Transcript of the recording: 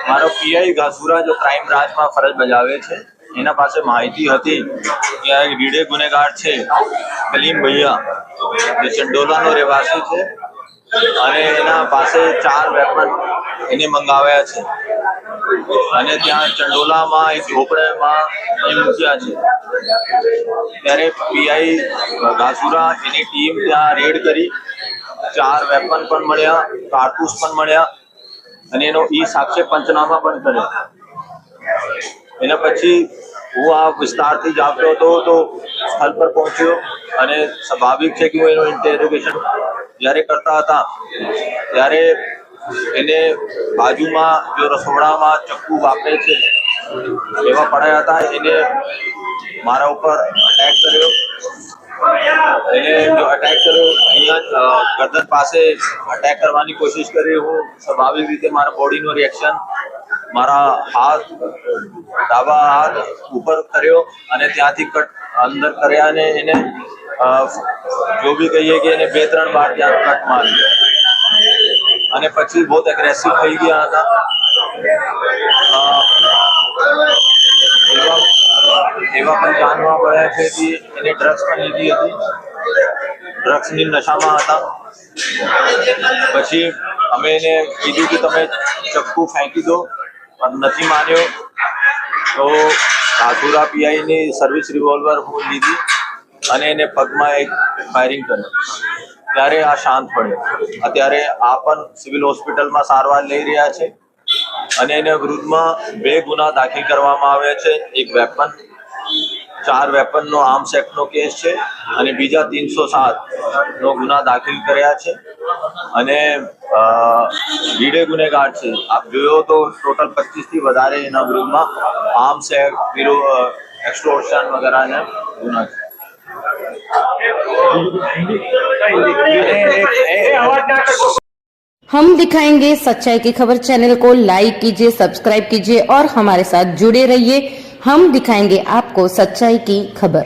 મારો પીઆઈ ઘાસુરા જો ક્રાઇમ બ્રાન્ચમાં ફરજ બજાવે છે એના પાસે માહિતી હતી કે આ રીડે ગુનેગાર છે કલીમ ભૈયા જે ચંડોલાનો રહેવાસી છે અને એના પાસે 4 વેપન એને મંગાવ્યા છે અને ત્યાં ચંડોલામાં એક ઝોપડામાં મૂક્યા છે। ત્યારે પીઆઈ ઘાસુરા એની ટીમ ત્યાં રેડ કરી 4 વેપન પણ મળ્યા, કારતૂસ પણ મળ્યા અને એનો સાક્ષ્ય પંચનામા પણ કર્યો। એના પછી હું આ વિસ્તારથી જ આવતો હતો તો સ્થળ પર પહોંચ્યો અને સ્વાભાવિક છે કે હું એનું ઇન્ટેરોગેશન જ્યારે કરતા હતા ત્યારે એને બાજુમાં જો રસોડામાં ચક્કુ વાપરે છે એવા પડ્યા હતા, એને મારા ઉપર અટેક કર્યો। એને જો અટેક કર્યો અહીંયા ગરદન પાસે અટેક કરવાની કોશિશ કરી। હું સ્વાભાવિક રીતે મારા બોડીનું રિએક્શન મારા હાથ ડાબા હાથ ઉપર કર્યો અને ત્યાંથી કટ અંદર કર્યા અને એને જો બી કહીએ કે એને 2-3 વાર ત્યાં કટ માર્યો અને પછી બહુ એગ્રેસિવ થઈ ગયા હતા। એવા પણ જાણવા મળ્યા છે કે એને ડ્રગ્સ પણ લીધી હતી, ડ્રગ્સની નશામાં હતા। પછી અમે એને કીધું કે તમે ચક્કુ ફેંકી દો પણ નથી માન્યો તો ઘાસુરા પીઆઈની સર્વિસ રિવોલ્વર હું લીધી અને એને પગમાં એક ફાયરિંગ કર્યું ત્યારે આ શાંત પડ્યો। અત્યારે આ પણ સિવિલ હોસ્પિટલમાં સારવાર લઈ રહ્યા છે અને એને વિરુદ્ધમાં 2 ગુના દાખલ કરવામાં આવ્યા છે। એક વેપન 4 વેપનનો આર્મ્સ એક્ટનો કેસ છે અને બીજા 307નો ગુના દાખલ કર્યા છે અને રીડે ગુનેગાર છે। આપ જોયો તો ટોટલ 25 થી વધારે એના વિરુદ્ધમાં આર્મ્સ એક્ટ, એક્સટોર્શન વગેરેના ગુના છે। हम दिखाएंगे सच्चाई की खबर चैनल को लाइक कीजिए, सब्सक्राइब कीजिए और हमारे साथ जुड़े रहिए। हम दिखाएंगे आपको सच्चाई की खबर।